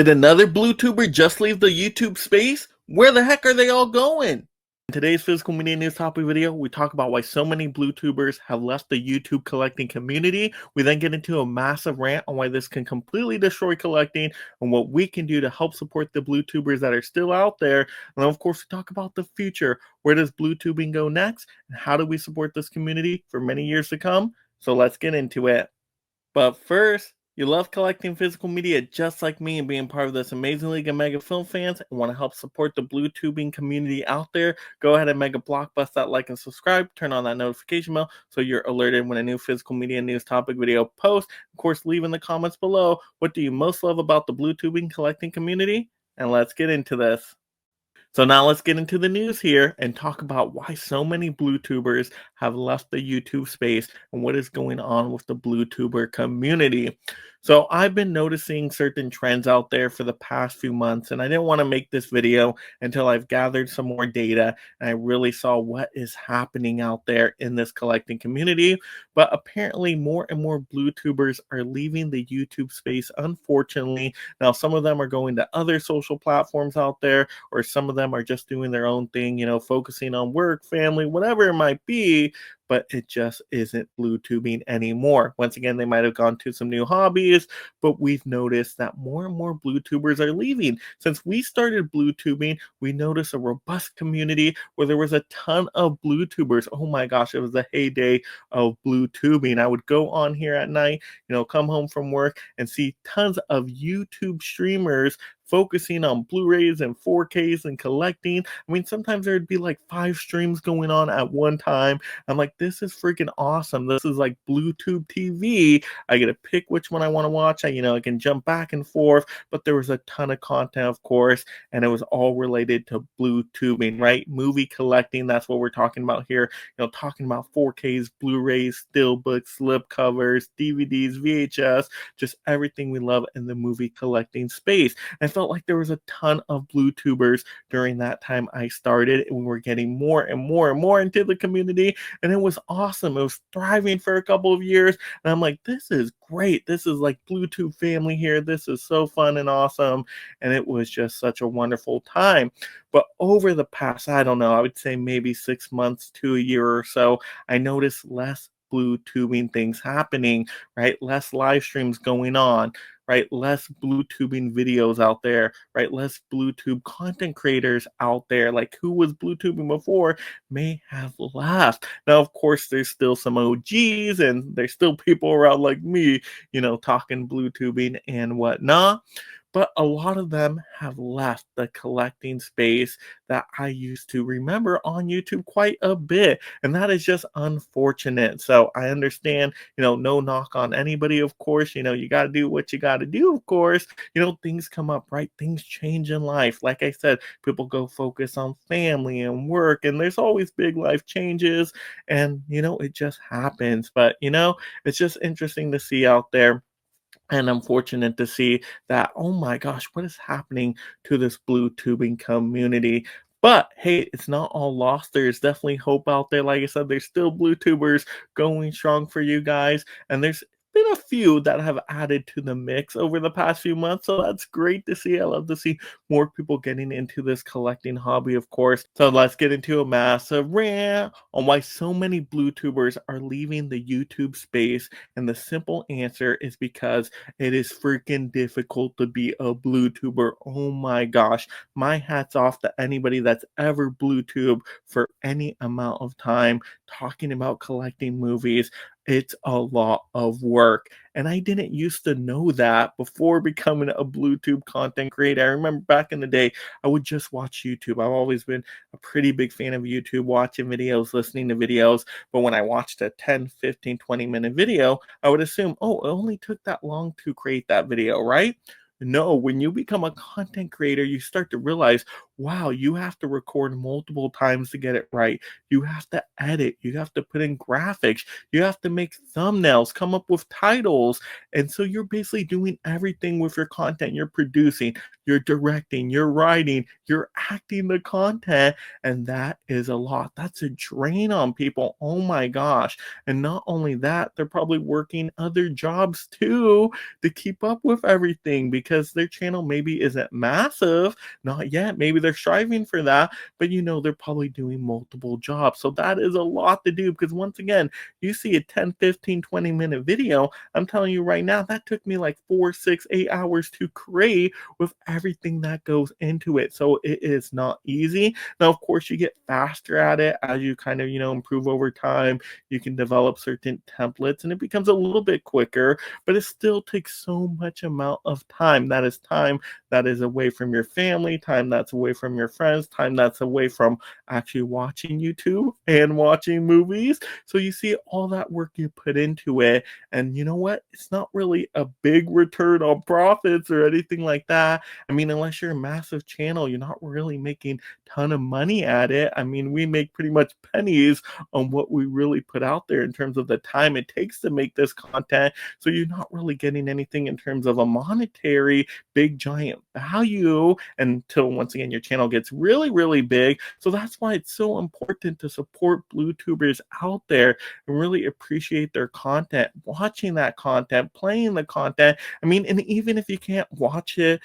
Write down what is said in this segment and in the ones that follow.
Did another Blu-Tuber just leave the YouTube space? Where the heck are they all going? In today's physical media news topic video, we talk about why so many Blu-Tubers have left the YouTube collecting community. We then get into a massive rant on why this can completely destroy collecting and what we can do to help support the Blu-Tubers that are still out there. And then, of course, we talk about the future. Where does Blu-Tubing go next? And how do we support this community for many years to come? So let's get into it. But first, you love collecting physical media just like me and being part of this amazing league of mega film fans and want to help support the Blu-Tubing community out there, go ahead and mega blockbuster that like and subscribe, turn on that notification bell so you're alerted when a new physical media news topic video posts. Of course, leave in the comments below, what do you most love about the Blu-Tubing collecting community? And let's get into this. So now let's get into the news here and talk about why so many Blu-Tubers have left the YouTube space and what is going on with the Blu-Tuber community. So I've been noticing certain trends out there for the past few months, and I didn't want to make this video until I've gathered some more data and I really saw what is happening out there in this collecting community. But apparently more and more Blu-Tubers are leaving the YouTube space, unfortunately. Now some of them are going to other social platforms out there, or some of them are just doing their own thing, focusing on work, family, whatever it might be, but it just isn't Blu-Tubing anymore. Once again, they might have gone to some new hobbies, but we've noticed that more and more Blu-Tubers are leaving. Since we started Blu-Tubing, we noticed a robust community where there was a ton of Blu-Tubers. Oh my gosh, it was the heyday of Blu-Tubing. I would go on here at night, come home from work and see tons of YouTube streamers focusing on Blu-rays and 4Ks and collecting. I mean, sometimes there'd be like 5 streams going on at one time. I'm like, this is freaking awesome. This is like Blu-Tube TV. I get to pick which one I want to watch. I can jump back and forth, but there was a ton of content, of course, and it was all related to Blu-Tubing, right? Movie collecting, that's what we're talking about here. Talking about 4Ks, Blu-rays, steelbooks, slip covers, DVDs, VHS, just everything we love in the movie collecting space. I felt like there was a ton of Blu-Tubers during that time I started, and we were getting more and more and more into the community, and it was awesome. It was thriving for a couple of years, and I'm like, this is great. This is like Blu-Tube family here. This is so fun and awesome, and it was just such a wonderful time. But over the past, I don't know, I would say maybe 6 months to a year or so, I noticed less Blu-Tubing things happening, right? Less live streams going on, right? Less Blu-Tubing videos out there, right? Less Blu-Tube content creators out there. Like who was Blu-Tubing before may have left. Now, of course, there's still some OGs and there's still people around like me, talking Blu-Tubing and whatnot. But a lot of them have left the collecting space that I used to remember on YouTube quite a bit. And that is just unfortunate. So I understand, no knock on anybody, of course. You got to do what you got to do, of course. Things come up, right? Things change in life. Like I said, people go focus on family and work, and there's always big life changes. And, it just happens. But, it's just interesting to see out there. And I'm fortunate to see that, oh my gosh, what is happening to this Blu-Tubing community? But hey, it's not all lost. There's definitely hope out there. Like I said, there's still Blu-Tubers going strong for you guys. And there's been a few that have added to the mix over the past few months. So that's great to see. I love to see more people getting into this collecting hobby, of course. So let's get into a massive rant on why so many Blu-Tubers are leaving the YouTube space. And the simple answer is because it is freaking difficult to be a Blu-Tuber. Oh my gosh. My hat's off to anybody that's ever Blu-Tube for any amount of time talking about collecting movies. It's a lot of work. And I didn't used to know that before becoming a Blu-Tube content creator. I remember back in the day, I would just watch YouTube. I've always been a pretty big fan of YouTube, watching videos, listening to videos. But when I watched a 10, 15, 20-minute video, I would assume, oh, it only took that long to create that video, right? No, when you become a content creator, you start to realize, wow, you have to record multiple times to get it right. You have to edit. You have to put in graphics. You have to make thumbnails, come up with titles. And so you're basically doing everything with your content. You're producing, you're directing, you're writing, you're acting the content. And that is a lot. That's a drain on people. Oh my gosh. And not only that, they're probably working other jobs too to keep up with everything, because because their channel maybe isn't massive, not yet. Maybe they're striving for that, but they're probably doing multiple jobs. So that is a lot to do because once again, you see a 10, 15, 20-minute video. I'm telling you right now, that took me like 4, 6, 8 hours to create with everything that goes into it. So it is not easy. Now, of course, you get faster at it as you kind of, improve over time. You can develop certain templates and it becomes a little bit quicker, but it still takes so much amount of time. That is time that is away from your family, time that's away from your friends, time that's away from actually watching YouTube and watching movies. So you see all that work you put into it. And you know what? It's not really a big return on profits or anything like that. I mean, unless you're a massive channel, you're not really making ton of money at it. I mean, we make pretty much pennies on what we really put out there in terms of the time it takes to make this content. So you're not really getting anything in terms of a monetary big giant value until once again your channel gets really, really big. So that's why it's so important to support Blu-Tubers out there and really appreciate their content, watching that content, playing the content. I mean, and even if you can't watch it,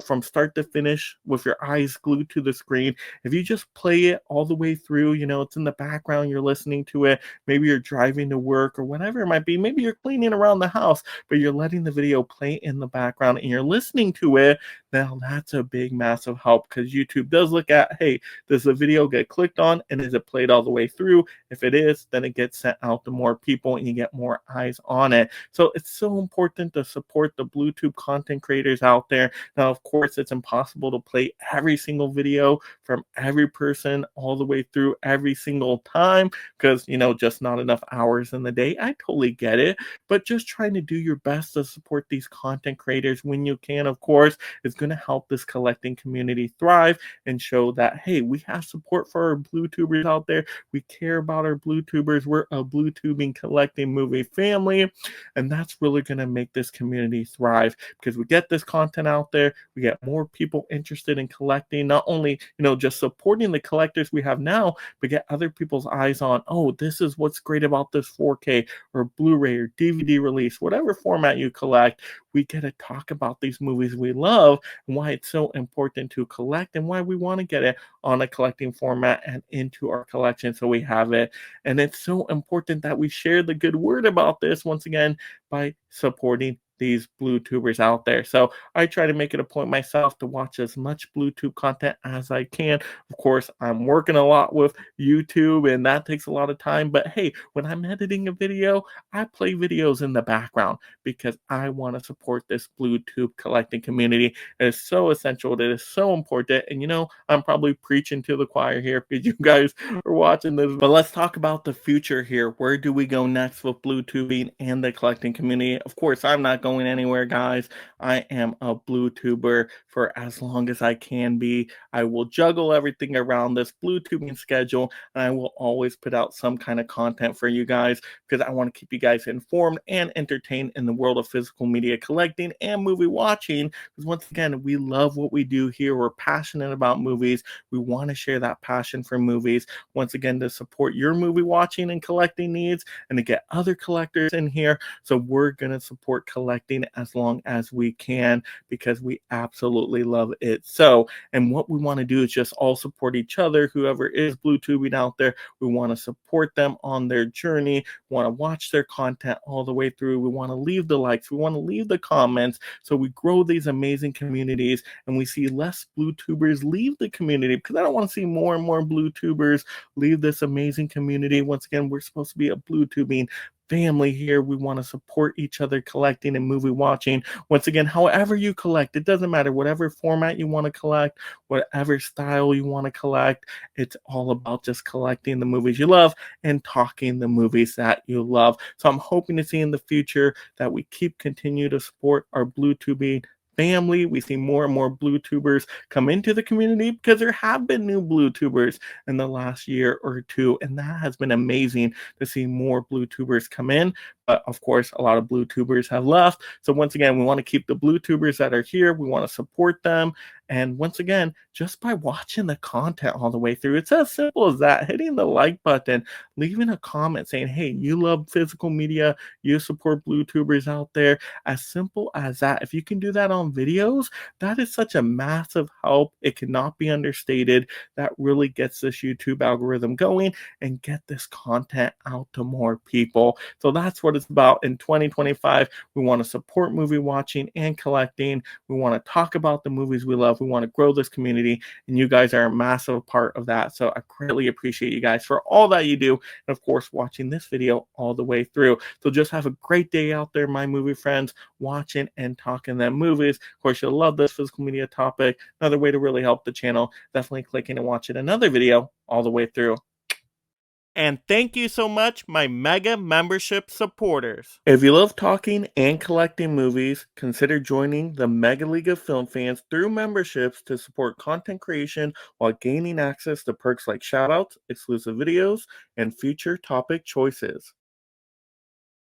from start to finish with your eyes glued to the screen, if you just play it all the way through, it's in the background, you're listening to it, maybe you're driving to work or whatever it might be, maybe you're cleaning around the house, but you're letting the video play in the background and you're listening to it, now that's a big, massive help because YouTube does look at, hey, does the video get clicked on and is it played all the way through? If it is, then it gets sent out to more people and you get more eyes on it. So it's so important to support the Blu-Tube content creators out there. Now, of course, it's impossible to play every single video from every person all the way through every single time because, just not enough hours in the day. I totally get it, but just trying to do your best to support these content creators when you can, of course, is going to help this collecting community thrive and show that, hey, we have support for our Blu-Tubers out there. We care about our Blu-Tubers. We're a Blu-Tubing collecting movie family. And that's really going to make this community thrive because we get this content out there. We get more people interested in collecting, not only, just supporting the collectors we have now, but get other people's eyes on, oh, this is what's great about this 4K or Blu-ray or DVD release, whatever format you collect. We get to talk about these movies we love and why it's so important to collect and why we want to get it on a collecting format and into our collection so we have it. And it's so important that we share the good word about this once again by supporting these Blu-Tubers out there. So I try to make it a point myself to watch as much Blu-Tube content as I can. Of course, I'm working a lot with YouTube and that takes a lot of time. But hey, when I'm editing a video, I play videos in the background because I want to support this Blu-Tube collecting community. It is so essential. It is so important. And I'm probably preaching to the choir here because you guys are watching this. But let's talk about the future here. Where do we go next with Blu-Tubing and the collecting community? Of course, I'm not going anywhere, guys. I am a Blu-Tuber for as long as I can be. I will juggle everything around this Blu-Tubing schedule, and I will always put out some kind of content for you guys because I want to keep you guys informed and entertained in the world of physical media collecting and movie watching. Because once again, we love what we do here. We're passionate about movies. We want to share that passion for movies. Once again, to support your movie watching and collecting needs and to get other collectors in here. So we're going to support collecting as long as we can because we absolutely love it. So, and what we want to do is just all support each other. Whoever is Blu-Tubing out there, we want to support them on their journey. We want to watch their content all the way through. We want to leave the likes. We want to leave the comments. So we grow these amazing communities and we see less Blu-Tubers leave the community because I don't want to see more and more Blu-Tubers leave this amazing community. Once again, we're supposed to be a Blu-Tubing family here. We want to support each other collecting and movie watching. Once again, however you collect, it doesn't matter, whatever format you want to collect, whatever style you want to collect, it's all about just collecting the movies you love and talking the movies that you love. So I'm hoping to see in the future that we continue to support our Blu-Tubing family. We see more and more Blu-Tubers come into the community because there have been new Blu-Tubers in the last year or two, and that has been amazing to see more Blu-Tubers come in. But of course, a lot of Blu-Tubers have left. So once again, we want to keep the Blu-Tubers that are here. We want to support them. And once again, just by watching the content all the way through, it's as simple as that. Hitting the like button, leaving a comment saying, hey, you love physical media, you support Blu-Tubers out there. As simple as that. If you can do that on videos, that is such a massive help. It cannot be understated. That really gets this YouTube algorithm going and get this content out to more people. So that's what it's about in 2025. We want to support movie watching and collecting. We want to talk about the movies we love. We want to grow this community, and you guys are a massive part of that. So I greatly appreciate you guys for all that you do, and of course, watching this video all the way through. So just have a great day out there, my movie friends, watching and talking them movies. Of course, you'll love this physical media topic. Another way to really help the channel, definitely clicking and watching another video all the way through. And thank you so much, my mega membership supporters. If you love talking and collecting movies, consider joining the Mega League of Film Fans through memberships to support content creation while gaining access to perks like shoutouts, exclusive videos, and future topic choices.